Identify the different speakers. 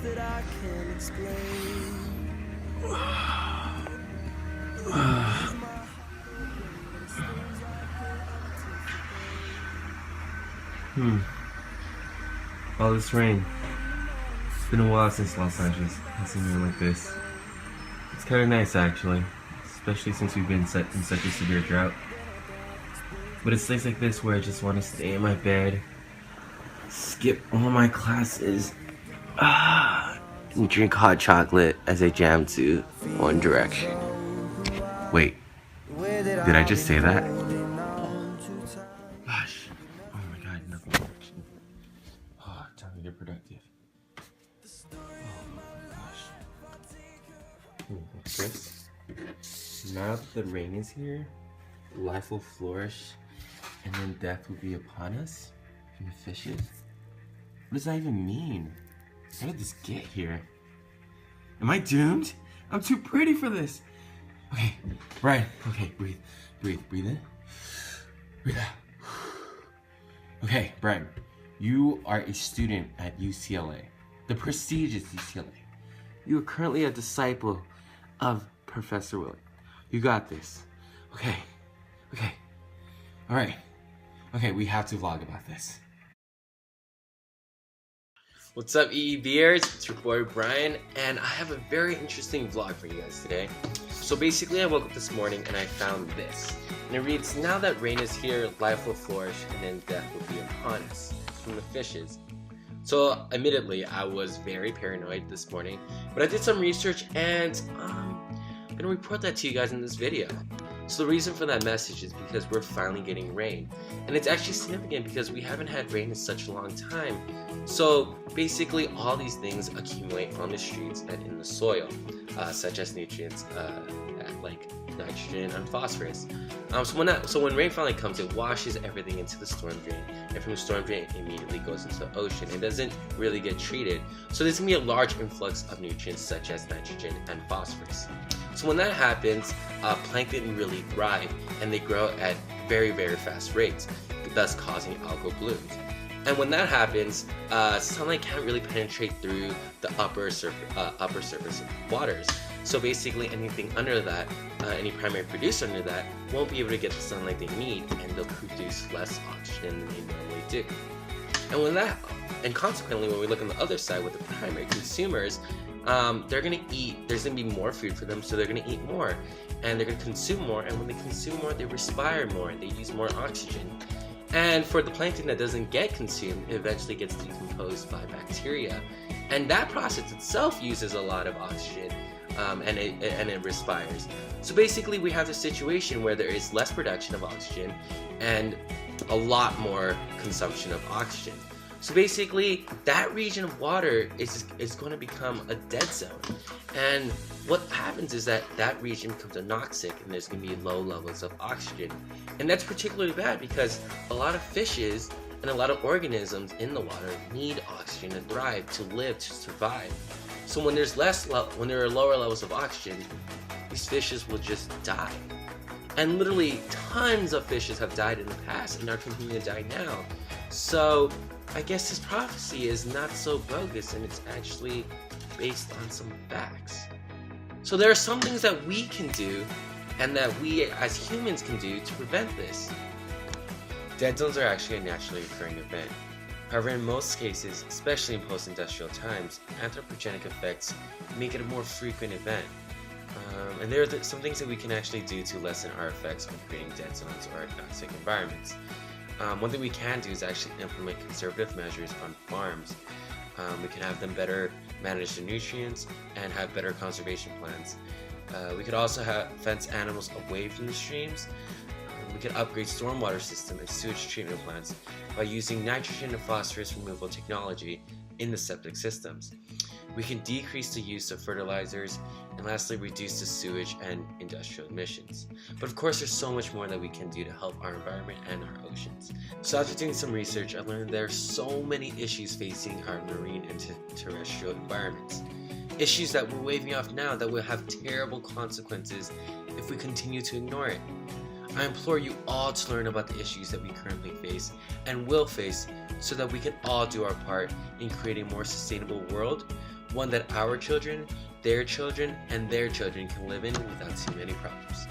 Speaker 1: that I can't explain.
Speaker 2: All this rain. It's been a while since Los Angeles has seen rain like this. It's kind of nice actually, especially since we've been in such a severe drought. But it's days like this where I just want to stay in my bed, skip all my classes, and drink hot chocolate as I jam to One Direction. Wait, did I just say that? Gosh, oh my god, nothing Direction. Oh, time to get productive. Oh my gosh. Chris, now that the rain is here, life will flourish, and then death will be upon us from the fishes. What does that even mean? How did this get here? Am I doomed? I'm too pretty for this. Okay, Brian. Okay, breathe in, breathe out. Okay, Brian, you are a student at UCLA, the prestigious UCLA. You are currently a disciple of Professor Willie. You got this. Okay, all right. Okay, we have to vlog about this. What's up, EEBers? It's your boy Brian, and I have a very interesting vlog for you guys today. So basically, I woke up this morning and I found this. And it reads, now that rain is here, life will flourish, and then death will be upon us. It's from the fishes. So admittedly, I was very paranoid this morning, but I did some research and I'm gonna report that to you guys in this video. So the reason for that message is because we're finally getting rain. And it's actually significant because we haven't had rain in such a long time. So basically all these things accumulate on the streets and in the soil, such as nutrients like nitrogen and phosphorus. So when rain finally comes, it washes everything into the storm drain, and from the storm drain it immediately goes into the ocean. It doesn't really get treated. So there's gonna be a large influx of nutrients such as nitrogen and phosphorus. So when that happens, plankton really thrive and they grow at very, very fast rates, thus causing algal blooms. And when that happens, sunlight can't really penetrate through the upper surface waters. So basically anything under that, any primary producer under that, won't be able to get the sunlight they need, and they'll produce less oxygen than they normally do. And consequently, when we look on the other side with the primary consumers, they're gonna eat, there's gonna be more food for them, so they're gonna eat more, and they're gonna consume more, and when they consume more, they respire more, and they use more oxygen. And for the plankton that doesn't get consumed, it eventually gets decomposed by bacteria. And that process itself uses a lot of oxygen, and it respires. So basically we have the situation where there is less production of oxygen and a lot more consumption of oxygen. So basically that region of water is going to become a dead zone. And what happens is that region becomes anoxic and there's going to be low levels of oxygen. And that's particularly bad because a lot of fishes and a lot of organisms in the water need oxygen to thrive, to live, to survive. So when there are lower levels of oxygen, these fishes will just die. And literally tons of fishes have died in the past and are continuing to die now. So I guess this prophecy is not so bogus, and it's actually based on some facts. So there are some things that we can do and that we as humans can do to prevent this. Dead zones are actually a naturally occurring event. However, in most cases, especially in post-industrial times, anthropogenic effects make it a more frequent event. And there are some things that we can actually do to lessen our effects on creating dead zones or toxic environments. One thing we can do is actually implement conservative measures on farms. We can have them better manage the nutrients and have better conservation plans. We could also fence animals away from the streams. We could upgrade stormwater system and sewage treatment plants by using nitrogen and phosphorus removal technology in the septic systems. We can decrease the use of fertilizers, and lastly reduce the sewage and industrial emissions. But of course there's so much more that we can do to help our environment and our oceans. So after doing some research, I learned there are so many issues facing our marine and terrestrial environments. Issues that we're waving off now that will have terrible consequences if we continue to ignore it. I implore you all to learn about the issues that we currently face and will face so that we can all do our part in creating a more sustainable world, one that our children, their children, and their children can live in without too many problems.